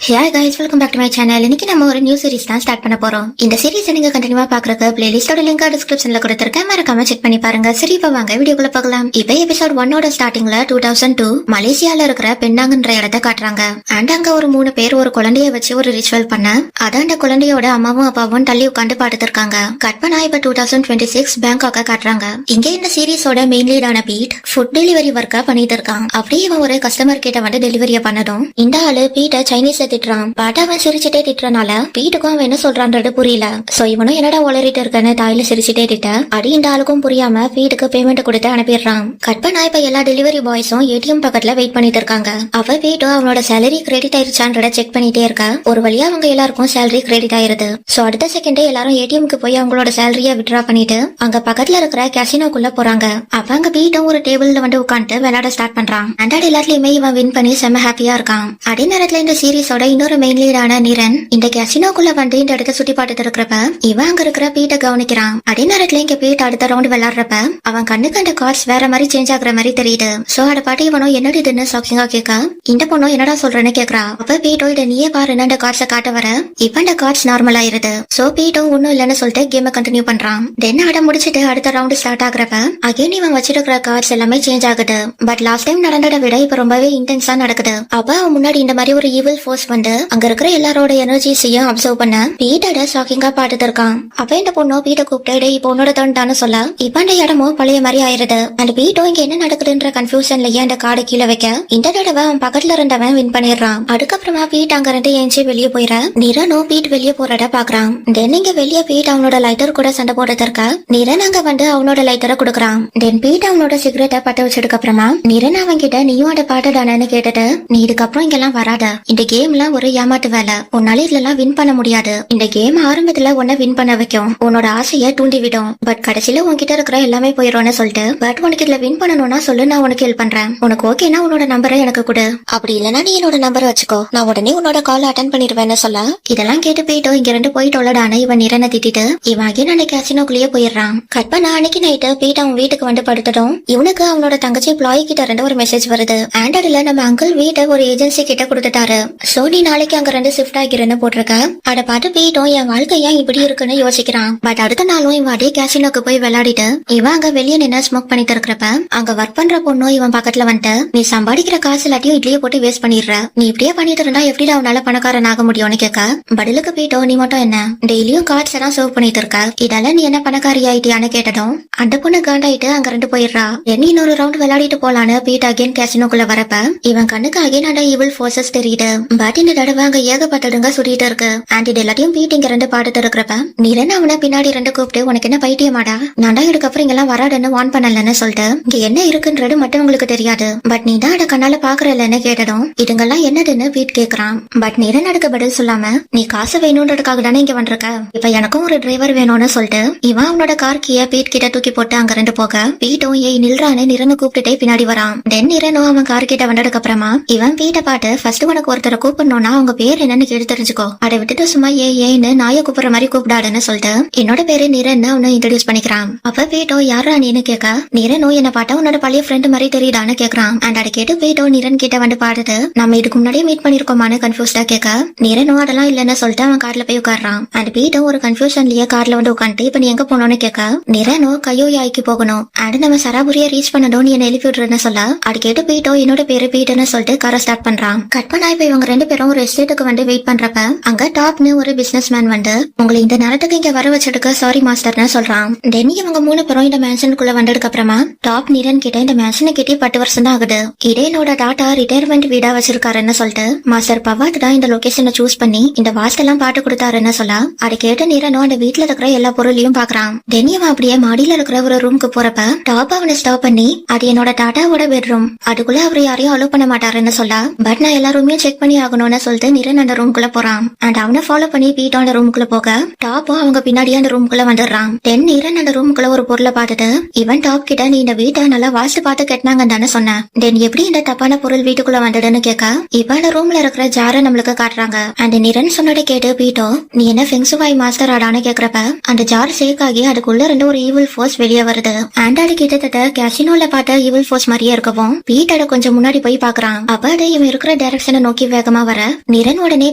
Hey guys, welcome back to my channel. இன்னைக்கு நம்ம ஒரு நியூ சீரிஸ் தான் ஸ்டார்ட் பண்ண போறோம். இந்த சீரிஸ் நீங்க கண்டினியூவா பாக்குறதுக்கு பிளேலிஸ்டோட லிங்க் டிஸ்கிரிப்ஷன்ல கொடுத்திருக்கேன், மறக்காம செக் பண்ணி பாருங்க. சரி, இப்ப வாங்க வீடியோக்குள்ள பார்க்கலாம். இப்போ எபிசோட் 1 ஸ்டார்டிங்ல 2002 மலேசியால இருக்கிற பெண்டாங்கன்ற இடத்தை காட்டுறாங்க. அண்ட் அங்க ஒரு 3 பேர் ஒரு குழந்தைய வச்சு ஒரு ரிச்சுவல் பண்ண அத அந்த குழந்தையோட அம்மாவும் அப்பாவும் தள்ளி உட்காந்து பாத்துட்டு இருக்காங்க. கட் பண்ணா இப்ப 2026 பேங்காக்க காட்டுறாங்க. இங்க இந்த சீரிஸோட மெயின் லீடான பீட் ஃபுட் டெலிவரி ஒர்க்கா பண்ணிட்டு இருக்கான். அப்படியே இவன் ஒரு கஸ்டமர் கிட்ட வந்து டெலிவரியா பண்ணதும் இந்த ஆளு பீட்டை சைனீஸ் திட்டுறான். பட் அவன் சிரிச்சுட்டே திட்டுறனால பீட்டுக்கும் அவன் என்ன சொல்றான்றது புரியல. சோ இவனும் என்னடா உளறிட்டு இருக்கன்னு தாயில சிரிச்சுட்டே திட்ட அடி இந்த ஆளுக்கும் புரியாம பீட்டுக்கு பேமெண்ட் கொடுத்து அனுப்பிடுறான். கட் பண்ணா இப்ப எல்லா டெலிவரி பாய்ஸும் ஏடிஎம் பக்கத்துல வெயிட் பண்ணிட்டு இருக்காங்க. அவ பீட்டும் அவனோட சேலரி கிரெடிட் ஆயிருச்சான்றத செக் பண்ணிட்டே இருக்கா. ஒரு வழியா அவங்க எல்லாருக்கும் சேலரி கிரெடிட் ஆயிருது. சோ அடுத்த செகண்டே எல்லாரும் ஏடிஎம்க்கு போய் அவங்களோட சேலரிய வித்ட்ரா பண்ணிட்டு அங்க பக்கத்துல இருக்கிற கேசினோக்குள்ள போறாங்க. அவங்க பீட்டும் ஒரு டேபிள்ல வந்து உட்காந்து விளையாட ஸ்டார்ட் பண்றான். அந்த எல்லாத்துலயுமே இவன் வின் பண்ணி செம்ம ஹாப்பியா இருக்கான். அதே நேரத்துல இந்த சீரிஸோட இன்னொரு மெயின் லீடான நிரன் இந்த கேசினோக்குள்ள வந்து இந்த இடத்த சுத்தி பார்த்துட்டு இருக்கிறப்ப இவன் அங்க இருக்கிற பீட்டை கவனிக்கிறான். அதே நேரத்துல இங்க பீட் அடுத்த ரவுண்ட் விளையாடுறப்ப அவன் கண்ணுக்கு அந்த கார்ட்ஸ் வேற மாதிரி சேஞ்ச் ஆகுற மாதிரி தெரியுது. சோ அட பாட்டி இவனும் என்னடி இதுன்னு ஷாக்கிங்கா கேட்க இந்த பொண்ணும் என்னடா சொல்றேன்னு கேக்குறா. அப்ப பீட்டோ இத நீயே பாருன்னு அந்த கார்ட்ஸ காட்ட வர இப்ப அந்த கார்ட்ஸ் நார்மல் ஆயிருது. சோ பீட்டும் ஒன்னும் இல்லன்னு சொல்லிட்டு கேம கண்டினியூ பண்றான். தென் அட முடிச்சிட்டு அடுத்த ரவுண்ட் ஸ்டார்ட் ஆகுறப்ப அகைன் இவன் வச்சிருக்கிற கார்ட்ஸ் எல்லாமே சேஞ்ச் ஆகுது. பட் லாஸ்ட் டைம் நடந்ததை விட இப்ப ரொம்பவே இன்டென்ஸா நடக்குது. அப்ப அவன் முன்னாடி இந்த மாதிரி ஒரு ஈவில் ஃபோர்ஸ் வந்து அங்க இருக்கிற எல்லாரோட எனர்ஜிஸையும் அப்சர்வ் பண்ண பீட்டோட ஷாக்கிங்கா பாத்துட்டு இருக்கான். அப்ப இந்த பொண்ணு பீட்டை கூப்பிட்டு இப்போ உன்னோட தோண்டான்னு சொல்ல இப்ப அந்த இடமும் பழைய மாதிரி ஆயிருது. அந்த பீட்டோ இங்க என்ன நடக்குதுன்ற கன்ஃபியூஷன்லயே அந்த கார்டை கீழே வைக்க இந்த தடவை அவன் பக்கத்துல இருந்தவன் வின் பண்ணிடுறான். அதுக்கப்புறமா பீட் அங்க இருந்து ஏஞ்சி வெளியே போயிட நிரனும் பீட் வெளியே போறத பாக்குறான். தென் இங்க வெளியே பீட் அவனோட லைட்டர் கூட சண்டை போட்டுட்டு இருக்க நிரன் அங்க வந்து அவனோட லைட்டரை கொடுக்கறான். தென் பீட் அவனோட சிகரெட்டை பத்த வச்சதுக்கு அப்புறமா நிரன் அவன் கிட்ட நீயும் அதை பாட்டுடானு கேட்டுட்டு நீ இதுக்கப்புறம் இங்கெல்லாம் வராத, இந்த கேம்லாம் ஒரு ஏமாட்டு வேலை, உன்னால இதுலாம் வின் பண்ண முடியாது. இந்த கேம் ஆரம்பத்துல உன்னை வின் பண்ண வைக்கும், உன்னோட ஆசைய தூண்டி விடும். பட் கடைசியில உன்கிட்ட இருக்கிற எல்லாமே போயிடும்னு சொல்லிட்டு பட் உனக்கு இதுல வின் பண்ணணும்னா சொல்லு, நான் உனக்கு ஹெல்ப் பண்றேன். உனக்கு ஓகேனா உன்னோட நம்பரை எனக்கு கொடு, அப்படி இல்லனா நீ என்னோட நம்பரை வச்சுக்கோ, நான் உடனே உன்னோட கால் அட்டன் பண்ணிடுவேன்னு சொல்ல இதெல்லாம் கேட்டு போயிட்டோ இங்க இருந்து போயிட்டோலடான இவன் நிரனை திட்டிட்டு இவன் அகைன் அந்த கேசினோக்குள்ளேயே போயிடுறான். கட் பண்ண அன்னைக்கு நைட்டு போயிட்டு அவன் வீட்டுக்கு வந்து படுத்ததும் இவனுக்கு அவனோட தங்கச்சி பிளாய் கிட்ட இருந்து ஒரு மெசேஜ் வருது. ஆண்ட்ராய்டுல நம்ம அங்கிள் வீட்டை ஒரு ஏஜென்சி கிட்ட கொடுத்துட்டாரு. சோ நீ நாளைக்கு அங்க ரெண்டு ஷிஃப்ட் ஆகிறேன்னு போட்டிருக்க. அத பார்த்து பீட்டும் என் வாழ்க்கை ஏன் இப்படி இருக்குன்னு யோசிக்கிறான். பட் அடுத்த நாளும் இவன் அதே கேசினோக்கு போய் விளையாடிட்டு இவன் அங்க வெளியே நின்று ஸ்மோக் பண்ணிட்டு இருக்கிறப்ப அங்க ஒர்க் பண்ற பொண்ணும் இவன் பக்கத்துல வந்துட்டு நீ சம்பாதிக்கிற காசு எல்லாத்தையும் இட்லியே போட்டு வேஸ்ட் பண்ணிடுற, நீ இப்படியே பண்ணிட்டு இருந்தா எப்படி அவனால பணக்காரன் ஆக முடியும்னு கேட்க பதிலுக்கு பீட்டோ நீ மட்டும் என்ன டெய்லியும் கார்ட்ஸ் எல்லாம் சர்வ் பண்ணிட்டு இருக்க, இதெல்லாம் நீ என்ன பணக்காரி ஆயிட்டியான்னு கேட்டதும் அந்த பொண்ணு காண்டாயிட்டு அங்க ரெண்டு போயிடுறா. என்ன இன்னொரு ரவுண்ட் விளையாடிட்டு போலான்னு பீட் அகைன் கேசினோக்குள்ள வரப்ப இவன் கண்ணுக்கு அகைன் அந்த ஈவில் ஃபோர்ஸஸ் தெரியுது. பட் இந்த தடவை அங்க ஏகப்பட்டதுங்க சுத்திட்டு இருக்கு. அண்ட் இது எல்லாத்தையும் பீட் இங்க ரெண்டு பாட்டுட்டு இருக்கிறப்ப நிரன் அவனை பின்னாடி ரெண்டு கூப்பிட்டு உனக்கு என்ன பைத்தியமாடா, நான் தான் இதுக்கப்புறம் இங்கெல்லாம் வராதுன்னு வான் பண்ணலன்னு சொல்லிட்டு இங்க என்ன இருக்குன்றது மட்டும் உங்களுக்கு தெரியாது, பட் நீ தான் அட கண்ணால பாக்குறலன்னு கேட்டதும் இதுங்கெல்லாம் என்னதுன்னு பீட் கேக்குறான். பட் நிரன் அதுக்கு பதில் சொல்லாம நீ காசு வேணும்ன்றதுக்காக தானே இங்க வந்திருக்க, இப்ப எனக்கும் ஒரு டிரைவர் வேணும்னு சொல்லிட்டு இவன் அவனோட கார் கீய பீட் கிட்ட தூக்கி போட்டு அங்க ரெண்டு போக பீட்டும் ஏய் நில்றான்னு நிரனை கூப்பிட்டுட்டே பின்னாடி வரான். தென் நிரனும் அவன் கார் கிட்ட வந்ததுக்கு அப்புறமா இவன் பீட்டை பாட்டு ஃபர்ஸ்ட் உனக்கு ஒருத்தரை கூப்பிடணும்னா அவங்க பேர் என்னன்னு கேட்டு தெரிஞ்சுக்கோ, அதை விட்டுட்டு சும்மா ஏன்னு நாய கூப்பிடுற மாதிரி கூப்பிடாடுன்னு சொல்லிட்டு என்னோட பேரு நிரன் அவனை இன்ட்ரோடியூஸ் பண்ணிக்கிறான். அப்ப பீட்டோ யாரா நீன்னு கேட்க நிரனோ என்ன பாட்டா உன்னோட பழைய ஃப்ரெண்ட் மாதிரி தெரியுதான்னு கேக்குறான். அண்ட் அதை கேட்டு பீட்டோ நிரன் கிட்ட வந்து பாடுது நம்ம இதுக்கு முன்னாடியே மீட் பண்ணிருக்கோமான்னு கன்ஃபியூஸ்டா கேட்க நிரனோ அதெல்லாம் இல்லன்னு சொல்லிட்டு அவன் கார்ல போய் உட்காடுறான். அண்ட் பீட்டோ ஒரு கன்ஃபியூஷன்லயே கார்ல வந்து உட்காந்துட்டு இப்ப நீ எங்க போனோம்னு கேட்க நிரனோ கையோயாய்க்கு போகணும், அண்ட் நம்ம சராபுரிய ரீச் பண்ணணும், நீ என்ன எழுப்பி விடுறேன்னு சொல்ல அது கேட்டு பீட்டோ என்னோட பேரு பீட்டுன்னு சொல்லிட்டு காரை ஸ்டார்ட் பண்றான். கட் பண்ணா இப்ப இவங்க ரெண்டு பேரும் ஒரு எஸ்டேட்டுக்கு வந்து வெயிட் பண்றப்ப அங்க டாப்னு ஒரு பிசினஸ் மேன் வந்து உங்களை இந்த நேரத்துக்கு இங்க வர வச்சதுக்கு சாரி மாஸ்டர்னு சொல்றான். தென் இவங்க 3 பேரும் இந்த மேன்ஷனுக்குள்ள வந்ததுக்கு அப்புறமா டாப் நிரன் கிட்ட இந்த மேன்ஷனை கிட்டி 10 வருஷம் தான் ஆகுது, இதே என்னோட டாட்டா ரிட்டையர்மெண்ட் வீடா வச்சிருக்காருன்னு சொல்லிட்டு மாஸ்டர் பவாட் தான் இந்த லொகேஷனை சூஸ் பண்ணி இந்த வாஸ்தெல்லாம் பாட்டு கொடுத்தாருன்னு சொல்ல அதை கேட்டு நிரனும் அந்த வீட்டுல இருக்கிற எல்லா பொருளையும் பாக்குறான். தென் இவன் அப்படியே மாடியில இருக்கிற ஒரு ரூமுக்கு போறப்ப டாப் அவனை ஸ்டாப் பண்ணி அது என்னோட டாட்டாவோட பெட்ரூம், அதுக்குள்ள அவர் யாரையும் அலோ பண்ண மாட்டாருன்னு சொல்ல பட் நான் எல்லா ரூமையும் செக் பண்ணி ஆகணும்னு சொல்லிட்டு நிரன் அந்த ரூம்குள்ள போறான். அண்ட் அவனை ஃபாலோ பண்ணி பீட்டோ அந்த ரூமுக்குள்ள போக டாப்பும் அவங்க பின்னாடியே அந்த ரூமுக்குள்ள வந்துடுறான். தென் நிரன் அந்த ரூமுக்குள்ள ஒரு பொருளை பார்த்துட்டு இவன் டாப் கிட்ட நீ இந்த வீட்டை நல்லா வாஸ்து பார்த்து கட்டினாங்க தானே சொன்ன, தென் எப்படி இந்த தப்பான பொருள் வீட்டுக்குள்ள வந்ததுன்னு கேட்க இப்ப அந்த ரூம்ல இருக்கிற ஜாரை நம்மளுக்கு காட்டுறாங்க. அண்ட் நிரன் சொன்னதை கேட்டு பீட்டோ நீ என்ன ஃபெங்சுவாய் மாஸ்டர் ஆடான்னு கேக்குறப்ப அந்த ஜார் சேக் ஆகி அதுக்குள்ள ரெண்டு ஒரு ஈவில் ஃபோர்ஸ் வெளியே வருது. அண்ட் அது கிட்டத்தட்ட கேசினோல பார்த்த ஈவில் ஃபோர்ஸ் மாதிரியே இருக்கவும் பீட் அதை கொஞ்சம் முன்னாடி போய் பாக்குறான். அப்ப அது இவன் இருக்கிற டைரக்ஷனை நோக்கி வேகமா வர நிரன் உடனே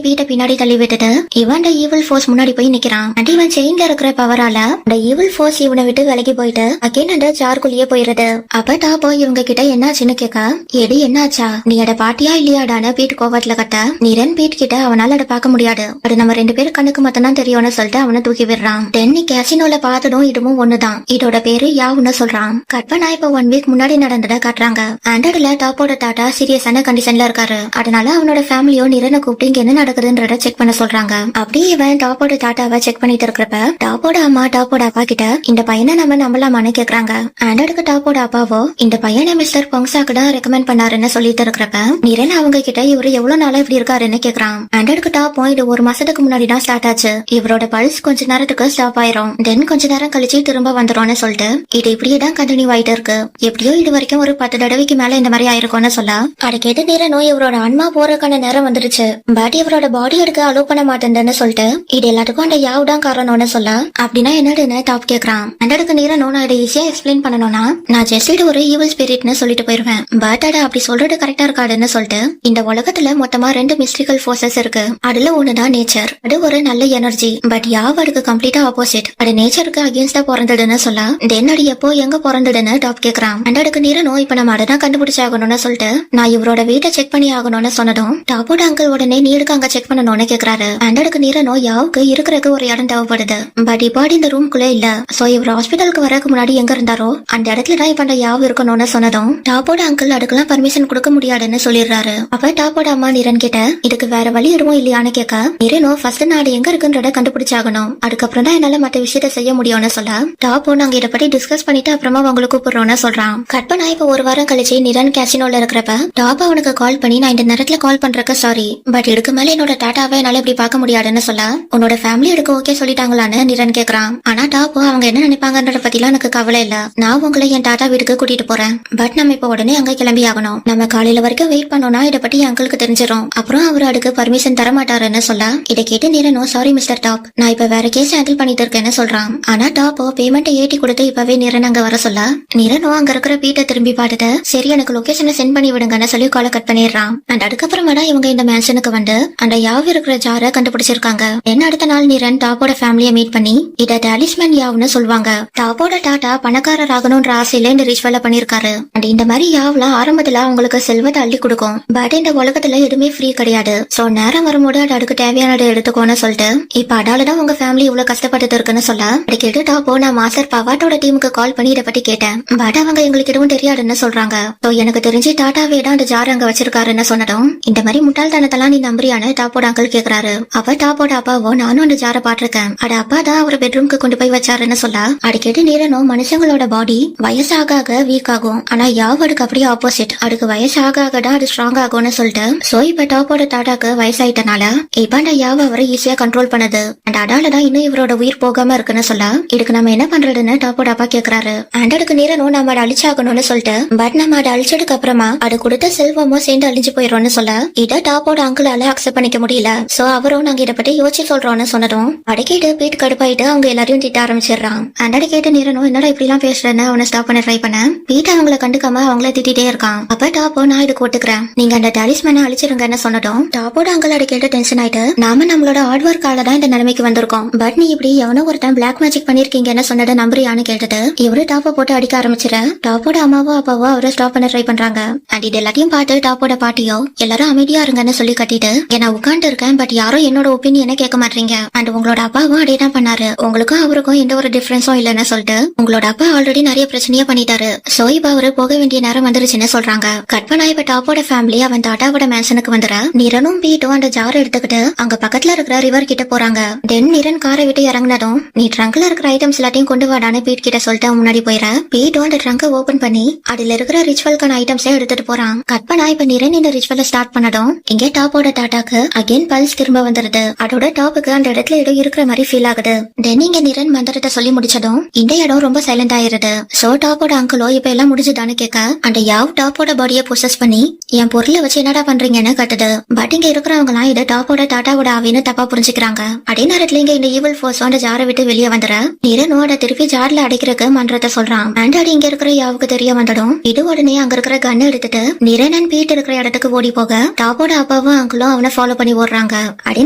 பீட்டை பின்னாடி தள்ளி விட்டுட்டு இவன் அந்த ஈவில் ஃபோர்ஸ் முன்னாடி போய் நிக்கிறான். அண்ட் இவன் செயின்ல இருக்கிற பவரால அந்த ஈவில் ஃபோர்ஸ் இவனை விட்டு விலகி போயிட்டு அகைன் அந்த ஜார்க்குள்ளேயே போயிருது. அப்ப டாப்போ இவங்க கிட்ட என்னாச்சுன்னு கேட்க, எடி என்னாச்சா, நீ அட பாட்டியா இல்லையாடான பீட் கோவத்துல கட்ட நிரன் பீட் கிட்ட அவனால அட பாக்க முடியாது, அது நம்ம 2 பேரும் கண்ணுக்கு மட்டும் தான் தெரியும்னு சொல்லிட்டு அவனை தூக்கி விடுறான். தென் நீ கேசினோல பார்த்ததும் இதுவும் ஒண்ணுதான், இதோட பேரு யாவுன்னு சொல்றான். கட்பனா இப்ப 1 வீக் முன்னாடி நடந்தத காட்டுறாங்க. ஆண்ட்ராய்டுல டாப்போட தாத்தா சீரியஸான கண்டிஷன்ல இருக்காரு. அதனால அவனோட ஃபேமிலியோ நிரனை கூப்பிட்டு இங்க என்ன நடக்குதுன்றத செக் பண்ண சொல்றாங்க. அப்படியே இவன் டாப்போட தாத்தாவை செக் பண்ணிட்டு இருக்கிறப்ப டாப்போட அம்மா டாப்போட அப்பா கிட்ட இந்த பையனை நம்ம நம்பலாமான்னு கேக்குறாங்க. ஆண்ட்ராய்டுக்கு டாப்போட அப்பாவோ இந்த பையனை மிஸ்டர் பொங்சாக்கு தான் ரெக்கமெண்ட் பண்ணாருன்னு சொல்லிட்டு இருக்கிறப்ப நிரன் அவங்க கிட்ட இவரு எவ்வளவு நாளா இப்படி இருக்காருன்னு கேக்குறான். ஆண்ட்ராய்டுக்கு டாப்போ இது 1 மாசத்துக்கு முன்னாடி தான் ஸ்டார்ட் ஆச்சு, இவரோட பல்ஸ் கொஞ்ச நேரத்துக்கு ஸ்டாப் ஆயிரும், தென் கொஞ்ச நேரம் கழிச்சு திரும்ப வந்துரும்னு சொல்லிட்டு இது இப்படியே தான் கண்டினியூ ஆயிட்டு இருக்கு. எப்படியோ இது வரைக்கும் ஒரு 10 தடவைக்கு மேல இந்த மாதிரி ஆயிருக்கும்னு சொல்ல அதுக்கு எது நிரனோ இவரோட ஆன்மா போறதுக்கான நேரம் வந்துருச்சு, பட் இவரோட பாடி எடுக்க அலோவ் பண்ண மாட்டேன்னு சொல்லிட்டு இது எல்லாத்துக்கும் அந்த யாவ் தான் காரணம்னு சொல்ல அப்படின்னா என்னடுன்னு டாப் கேக்குறான். அண்டடுக்கு நிரனோ நான் இதை ஈஸியா எக்ஸ்பிளைன் பண்ணணும்னா நான் ஜஸ்ட் இது ஒரு ஈவில் ஸ்பிரிட்னு சொல்லிட்டு போயிருவேன், பட் அட அப்படி சொல்றது கரெக்டா இருக்காதுன்னு சொல்லிட்டு இந்த உலகத்துல மொத்தமா 2 மிஸ்டிக்கல் ஃபோர்சஸ் இருக்கு. அதுல ஒண்ணுதான் நேச்சர், அது ஒரு நல்ல எனர்ஜி, பட் யாவ் அதுக்கு கம்ப்ளீட்டா ஆப்போசிட், அது நேச்சருக்கு அகேன்ஸ்டா பிறந்ததுன்னு சொல்ல தென் அது எப்போ எங்க பிறந்ததுன்னு டாப் கேக்குறான். அண்டடுக்கு நிரனோ இப்ப நம்ம அதை தான் கண்டுபிடிச்சாகணும்னு சொல்லிட்டு நான் இவரோட வீட்டை செக் பண்ணி ஆகணும்னு சொன்னதும் டாப்போட அங்கிள் உடனே நீடுக்கு அங்க செக் பண்ணணும்னு கேக்குறாரு. அண்டடுக்கு நிரனோ யாவுக்கு இருக்கிறதுக்கு ஒரு இடம் தேவைப்படுது, பட் இப்போ இந்த ரூம்குள்ள இல்ல, சோ இவர் ஹாஸ்பிட்டலுக்கு வரக்கு முன்னாடி எங்க இருந்தாரோ அந்த இடத்துல தான் இப்ப அந்த யாவ் இருக்கணும்னு சொன்னதும் டாப்போட அங்கிள் அதுக்கெல்லாம் பர்மிஷன் கொடுக்க முடியாதுன்னு சொல்லிடுறாரு. அப்ப டாப்போட அம்மா நிரன் கிட்ட இதுக்கு வேற வழி எதுவும் இல்லையான்னு கேட்க நிரனோ ஃபர்ஸ்ட் நான் எங்க இருக்குன்றத கண்டுபிடிச்சாகணும், அதுக்கப்புறம் தான் என்னால மத்த விஷயத்த செய்ய முடியும்னு சொல்ல டாப்போ நாங்க இதை பத்தி டிஸ்கஸ் பண்ணிட்டு அப்புறமா உங்களுக்கு கூப்பிடுறோம்னு சொல்றான். கட்பனா இப்ப 1 வாரம் கழிச்சு நிரன் கேசினோல இருக்கிறப்ப டாப்பா அவனுக்கு கால் பண்ணி நான் இந்த நேரத்துல கால் பண்றக்க சாரி, பட் இதுக்கு மேல என்னோட டாட்டாவை என்னால இப்படி பார்க்க முடியாதுன்னு சொல்ல உன்னோட ஃபேமிலி எடுக்க ஓகே சொல்லிட்டாங்களான்னு நிரன் கேக்குறான். ஆனா டாப்போ அவங்க என்ன நினைப்பாங்கன்றத பத்திலாம் எனக்கு கவலை இல்ல, நான் உங்களை என் டாட்டா வீட்டுக்கு கூட்டிட்டு போறேன், பட் நம்ம இப்ப உடனே அங்க கிளம்பி ஆகணும், நம்ம காலையில வரைக்கும் வெயிட் பண்ணோம்னா இதை பத்தி என் அங்கிளுக்கு தெரிஞ்சிடும், அப்புறம் அவரு அதுக்கு பர்மிஷன் தர மாட்டாருன்னு சொல்ல இதை கேட்டு நிரனோ சாரி மிஸ்டர் டாப் நான் இப்ப வேற கேஸ் ஹேண்டில் பண்ணிட்டு இருக்கேன்னு சொல்றான். ஆனா டாப்போ பேமெண்ட் ஏற்றி கொடுத்து இப்பவே நிரன் அங்க வர சொல்ல நிரனோ அங்க இருக்கிற பீட்டை திரும்பி பார்த்துட்டு சரி எனக்கு லொகேஷனை சென்ட் பண்ணி விடுங்கன்னு சொல்லி காலை கட் பண்ணிடுறான். அண்ட் அதுக்கப்புறமா தான் இவங்க இந்த மேன்ஷனுக்கு வந்து அந்த யாவ் இருக்கிற ஜாரை கண்டுபிடிச்சிருக்காங்க. என்ன அடுத்த நாள் நிரன் டாப்போட ஃபேமிலியை மீட் பண்ணி இத டாலிஸ்மேன் யாவ்னு சொல்லுவாங்க. டாப்போட டாட்டா பணக்காரர் ஆகணும்ன்ற ஆசையில இந்த ரிச்சுவலை பண்ணிருக்காரு. அண்ட் இந்த மாதிரி யாவ்லாம் ஆரம்பத்துல அவங்களுக்கு செல்வத்தை அள்ளி கொடுக்கும், பட் இந்த உலகத்துல எதுவுமே ஃப்ரீ கிடையாது, சோ நேரம் வரும்போது அது அதுக்கு தேவையானதை எடுத்துக்கோன்னு சொல்லிட்டு இப்ப அதாலதான் உங்க ஃபேமிலி இவ்வளவு கஷ்டப்பட்டு இருக்குன்னு சொல்ல அதுக்கு டாப்போ நான் மாஸ்டர் பவாட்டோட டீமுக்கு கால் பண்ணி இதை பத்தி கேட்டேன், பட் அவங்க எங்களுக்கு எதுவும் தெரியாதுன்னு சொல்றாங்க, சோ எனக்கு தெரிஞ்சு டாட்டாவே தான் அந்த ஜார் அங்க வச்சிருக்காருன்னு சொன்னதும் இந்த மாதிரி முட்டாள்தனத்தெல்லாம் நீ நம்புறியான்னு டாப்போட அங்கிள் கேக்குறாரு. அப்ப டாப்போட அப்பாவோ நானும் அந்த ஜாரை பாட்டிருக்கேன், அட அப்பா தான் அவர் பெட்ரூம்க்கு கொண்டு போய் வச்சாருன்னு சொல்ல அடிக்கடி நீரனோ மனுஷங்களோட பாடி வயசாக ஆக வீக் ஆகும், ஆனா யாவ் அதுக்கு அப்படியே ஆப்போசிட், அதுக்கு வயசாக ஆக தான் அது ஸ்ட்ராங் ஆகும்னு சொல்லிட்டு சோ இப்ப டாப்போட தாட்டாக்கு வயசாயிட்டனால இப்ப அந்த யாவ் அவரை ஈஸியா கண்ட்ரோல் பண்ணுது, அண்ட் அதாலதான் இன்னும் இவரோட உயிர் போகாம இருக்குன்னு சொல்ல இதுக்கு நம்ம என்ன பண்றதுன்னு டாப்போட அப்பா கேக்குறாரு. அண்ட் அதுக்கு நீரனோ நம்ம அதை அழிச்சாகணும்னு சொல்லிட்டு பட் நம்ம அதை அழிச்சதுக்கு அப்புறமா அது கொடுத்த செல்வமும் சேர்ந்து அழிஞ்சு போயிடும்னு சொல்ல இதை டாப்போட அங்கிளால அக்செப்ட் பண்ணிக்க முடியல, சோ அவரும் நாங்க இதை பத்தி யோசிச்சு சொல்றோம்னு சொன்னதும் அடக்கிட்டு பீட் கடுப்பாயிட்டு அவங்க எல்லாரையும் திட்ட ஆரம்பிச்சிடுறான். அண்ட் அடக்கிட்டு நீரனும் என்னடா இப்படி எல்லாம் பேசுறேன்னு அவனை ஸ்டாப் பண்ண ட்ரை பண்ண பீட் அவங்கள கண்டுக்காம அவங்கள திட்டிட்டே இருக்கான். அப்ப டாப்போ நான் இதுக்கு ஒத்துக்கிறேன், நீங்க அந்த டாலிஸ்மேனை அழிச்சிருங்கன்னு சொன்னதும் டாப்போட அங்கிள் அடக்கிட்டு டென்ஷன் ஆயிட்டு நாம நம்மளோட ஹார்ட் ஒர்க்கால தான் இந்த நிலைமைக்கு வந்திருக்கோம், பட் நீ இப்படி எவனோ ஒருத்தன் பிளாக் மேஜிக் பண்ணிருக்கீங்கன்னு சொன்னதை நம்புறியான்னு கேட்டுட்டு இவரு டாப்பை போட்டு அடிக்க ஆரம்பிச்சிட டாப்போட அம்மாவோ அப்பாவோ அவரை ஸ்டாப் பண்ண ட்ரை பண்றாங்க. அண்ட் இது எல்லாத்தையும் பார்த்து டாப்போட பாட்டியோ எல்லாரும் அமைதியா இருங்கன்னு சொல்லி கட்டிட்டு நான் உட்கார்ந்து இருக்கேன், பட் யாரும் என்னோட ஒப்பீனியனை கேட்க மாட்டீங்க, அண்ட் உங்களோட அப்பாவும் அதே தான் பண்ணாரு, உங்களுக்கும் அவருக்கும் எந்த ஒரு டிஃபரன்ஸும் இல்லன்னு சொல்லிட்டு உங்களோட அப்பா ஆல்ரெடி நிறைய பிரச்சனையா பண்ணிட்டாரு, சோ இப்ப அவரு போக வேண்டிய நேரம் வந்துருச்சுன்னு சொல்றாங்க. கட்பனா இப்ப டாப்போட ஃபேமிலி அவன் தாட்டாவோட மேன்ஷனுக்கு வந்துற நிரனும் பீட்டும் அந்த ஜார் எடுத்துக்கிட்டு அங்க பக்கத்துல இருக்கிற ரிவர் கிட்ட போறாங்க. தென் நிரன் காரை விட்டு இறங்கினதும் நீ ட்ரங்க்ல இருக்கிற ஐட்டம்ஸ் எல்லாத்தையும் கொண்டு வாடான்னு பீட் கிட்ட சொல்லிட்டு முன்னாடி போயிட பீட்டும் அந்த ட்ரங்கை ஓபன் பண்ணி அதுல இருக்கிற ரிச்சுவல்கான ஐட்டம்ஸை எடுத்துட்டு போறான். கட்பனா இப்ப நிரன் இந்த ரிச்சுவலை ஸ்டார்ட் பண்ணதும் இங்கே டாப்போட டாட்டாக்கு அகைன் பல்ஸ் திரும்ப வந்துருது, அதோட டாப்புக்கு அந்த இடத்துல ஏதோ இருக்கிற மாதிரி ஃபீல் ஆகுது. தென் இங்க நிரன் மந்திரத்தை சொல்லி முடிச்சதும் இந்த இடம் ரொம்ப சைலண்ட் ஆயிருது. சோ டாப்போட அங்கிளோ இப்ப எல்லாம் முடிஞ்சுதான்னு கேட்க அந்த யாவ் டாப்போட பாடியை பொசஸ் பண்ணி என் பொருளை வச்சு என்னடா பண்றீங்கன்னு கட்டுது, பட் இங்க இருக்கிறவங்க எல்லாம் இதை டாப்போட டாட்டாவோட ஆவின்னு தப்பா புரிஞ்சுக்கிறாங்க. அதே நேரத்துல இங்க இந்த ஈவில் ஃபோர்ஸ் அந்த ஜாரை விட்டு வெளியே வந்துற நிரனோட திருப்பி ஜார்ல அடைக்கிறதுக்கு மன்றத்தை சொல்றான். அண்ட் அது இங்க இருக்கிற யாவுக்கு தெரிய வந்ததும் இது உடனே அங்க இருக்கிற கன் எடுத்துட்டு நிரன் அண்ட் பீட் இருக்கிற இடத்துக்கு ஓடி போக டாப்போட அப்பாவும் அங்கிளும் அவனை ஃபாலோ பண்ணி ஓடுறாங்க. அதே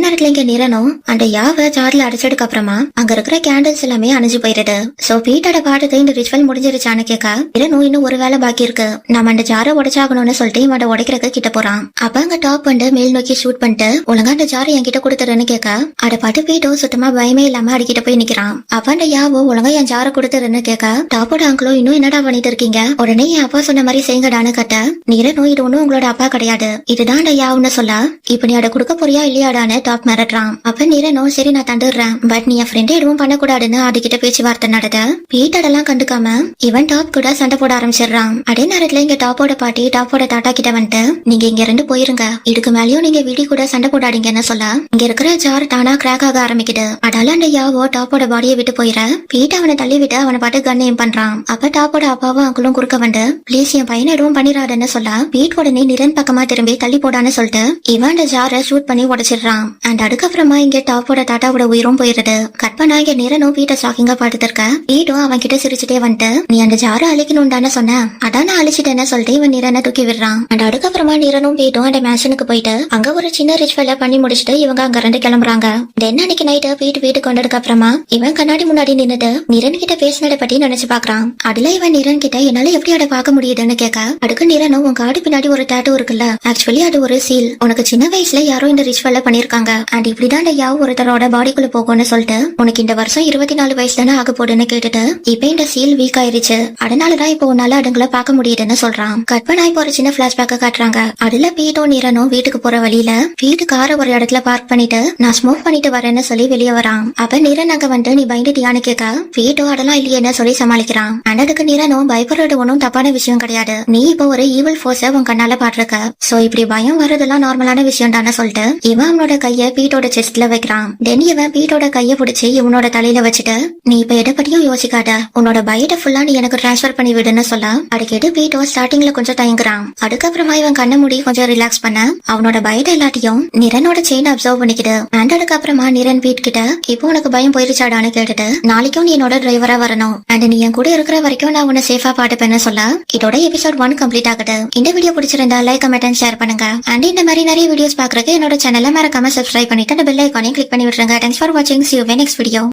நேரத்துல இங்க நிரனும் அந்த யாவை ஜார்ல அடைச்சதுக்கு அப்புறமா அங்க இருக்கிற கேண்டில்ஸ் எல்லாமே அணைஞ்சு போயிருது. சோ பீட்டோட பாட்டுக்கு இந்த ரிச்சுவல் முடிஞ்சிருச்சான்னு கேட்க நிரனும் இன்னும் ஒரு வேலை பாக்கி இருக்கு, நம்ம அந்த ஜாரை உடைச்சாகணும்னு சொல்லிட்டு இவன் உடைக்கிறதுக்கு கிட்ட போறான். அப்ப அங்க டாப் வந்து மேல் நோக்கி ஷூட் பண்ணிட்டு ஒழுங்கா அந்த ஜாரை என்கிட்ட கொடுத்துருன்னு கேட்க அத பாட்டு பீட்டோ சுத்தமா பயமே இல்லாம அடிக்கிட்ட போய் நிக்கிறான். அப்ப அந்த யாவோ ஒழுங்கா என் ஜாரை கொடுத்துருன்னு கேட்க டாப்போட அங்கிளும் இன்னும் என்னடா பண்ணிட்டு இருக்கீங்க, உடனே என் அப்பா சொன்ன மாதிரி செய்யுங்கடான்னு கட்ட நிரனும் இது ஒண்ணும் உங்களோட அப்பா கிடையாது, இதுதான் அந்த யாவுன்னு சொல்ல இப்ப நீ அதை கொடுக்க போறியா இல்லையாடான்னு டாப் மிரட்டுறான். அப்ப நிரனும் சரி நான் தந்துடுறேன், பட் நீ என் ஃப்ரெண்ட் எதுவும் பண்ணக்கூடாதுன்னு அதுகிட்ட பேச்சுவார்த்தை நடத்த பீட்டடெல்லாம் கண்டுக்காம இவன் டாப் கூட சண்டை போட ஆரம்பிச்சிடுறான். அதே நேரத்துல இங்க டாப்போட பாட்டி டாப்போட தாத்தா கிட்ட வந்துட்டு நீங்க இங்க இருந்து போயிருங்க, இதுக்கு மேலயும் நீங்க வீடி கூட சண்டை போடாதீங்கன்னு சொல்ல இங்க இருக்கிற ஜார் தானா கிராக் ஆக ஆரம்பிக்குது. அதால அந்த யாவோ டாப்போட பாடியை விட்டு போயிட பீட் அவனை தள்ளி விட்டு அவனை பாட்டு கண்ணையும் பண்றான். அப்ப டாப்போட அப்பாவும் அங்களும் குறுக்க வந்து பிளீஸ் என் பையனை எதுவும் பண்ணிடாதுன்னு சொல்ல பீட் உடனே நிரன் பக்கமா திரும்பி தள்ளி போடான்னு சொல்லிட்டு இவன் அந்த ஜாரை ஷூட் பண்ணி உடைச்சிடுறான். அண்ட் அதுக்கப்புறமா இங்க டாப்போட தாத்தாவோட உயிரும் போயிருது. கட் பண்ணா இங்க நிரனும் பீட்டை ஷாக்கிங்கா பாத்துட்டு இருக்க பீட்டும் அவன் கிட்ட சிரிச்சுட்டே வந்துட்டு நீ அந்த ஜாரை அழிக்கணும் தானே சொன்ன, அதான் நான் அழிச்சிட்டேன்னு சொல்லிட்டு இவன் நிரனை தூக்கி விடுறான். அண்ட் அதுக்கப்புறமா நிரனும் பீட்டும் அந்த மேஷனுக்கு போயிட்டு அங்க ஒரு சின்ன ரிச்சுவலை பண்ணி முடிச்சுட்டு இவங்க அங்க ரெண்டு கிளம்புறாங்க. தென் அன்னைக்கு நைட்டு வீட்டுக்கு வந்ததுக்கு அப்புறமா இவன் கண்ணாடி முன்னாடி நின்னுட்டு நிரன் கிட்ட பேசினதை பத்தி நினைச்சு பாக்குறான். அதுல இவன் நிரன் கிட்ட என்னால எப்படி அதை பார்க்க முடியுதுன்னு கேட்க அதுக்கு நிரனும் உன் காடு பின்னாடி ஒரு டேட்டூ இருக்குல்ல, ஆக்சுவலி அது ஒரு சீல், உனக்கு சின்ன வயசுல யாரோ இந்த ரிச்சுவலை பண்ணிருக்காங்க அண்ட் இப்படிதான் இந்த யாவ் ஒருத்தரோட பாடிக்குள்ள போகும்னு சொல்லிட்டு உனக்கு இந்த வருஷம் 24 வயசு தானே ஆக போடுன்னு கேட்டுட்டு இப்ப இந்த சீல் வீக் ஆயிருச்சு, அதனாலதான் இப்போ உன்னால அதுங்களை பார்க்க முடியுதுன்னு சொல்றான். கற்பனா இப்போ ஒரு சின்ன பிளாஷ்பேக்க காட்டுறாங்க. அதுல பீட்டும் நிரனும் வீட்டுக்கு போற வழியில வீட்டு காரை ஒரு இடத்துல பார்க் பண்ணிட்டு நான் ஸ்மோக் பண்ணிட்டு வரேன்னு சொல்லி வெளியே வரான். அப்ப நிரன் அங்க வந்து நீ பயந்துட்டியான்னு கேட்க பீட்டோ அதெல்லாம் இல்லையேன்னு சொல்லி சமாளிக்கிறான். அண்ட் அதுக்கு நிரனும் பயப்படுறது ஒன்னும் தப்பான விஷயம் கிடையாது, நீ இப்போ ஒரு ஈவில் போர்ஸ உன் கண்ணால பாட்டிருக்க, சோ இப்படி பயம் வர்றதெல்லாம் நார்மலான விஷயம் தானே சொல்லிட்டு இவன் அவனோட கைய பீட்டோட செஸ்ட்ல வைக்கிறான். தென் இவன் பீட்டோட கைய பிடிச்சி இவனோட தலையில வச்சுட்டு நீ இப்ப எதை பத்தியும் யோசிக்காத, உன்னோட பயத்தை ஃபுல்லா நீ எனக்கு டிரான்ஸ்பர் பண்ணி விடுன்னு சொல்ல அதுக்கேட்டு பீட்டோ ஸ்டார்டிங்ல கொஞ்சம் தயங்குறான். அதுக்கப்புறமா இவன் கண்ண மூடி கொஞ்சம் ரிலாக்ஸ் பண்ண அவனோட பயத்தை எல்லாத்தையும் நிரனோட செயின் அப்சர்வ் பண்ணிக்கிட்டு அண்ட் அதுக்கப்புறமா நிரன் பீட் கிட்ட இப்போ உனக்கு பயம் போயிருச்சாடான்னு கேட்டுட்டு நாளைக்கும் நீ என்னோட டிரைவரா வரணும் அண்ட் நீ என் கூட இருக்கிற வரைக்கும் நான் உன்னை சேஃபா பாட்டுப்பேன்னு சொல்ல இதோட எபிசோட் 1 கம்ப்ளீட் ஆகுது. இந்த வீடியோ பிடிச்சிருந்தா லைக் கமெண்ட் அண்ட் ஷேர் பண்ணுங்க. அண்ட் இந்த மாதிரி நிறைய வீடியோஸ் பாக்குறதுக்கு என்னோட சேனலை மறக்காம சப்ஸ்கிரைப் பண்ணிட்டு அந்த பெல் ஐகானையும் கிளிக் பண்ணி விட்டுருங்க. தேங்க்ஸ் ஃபார் வாட்சிங், see you in next video.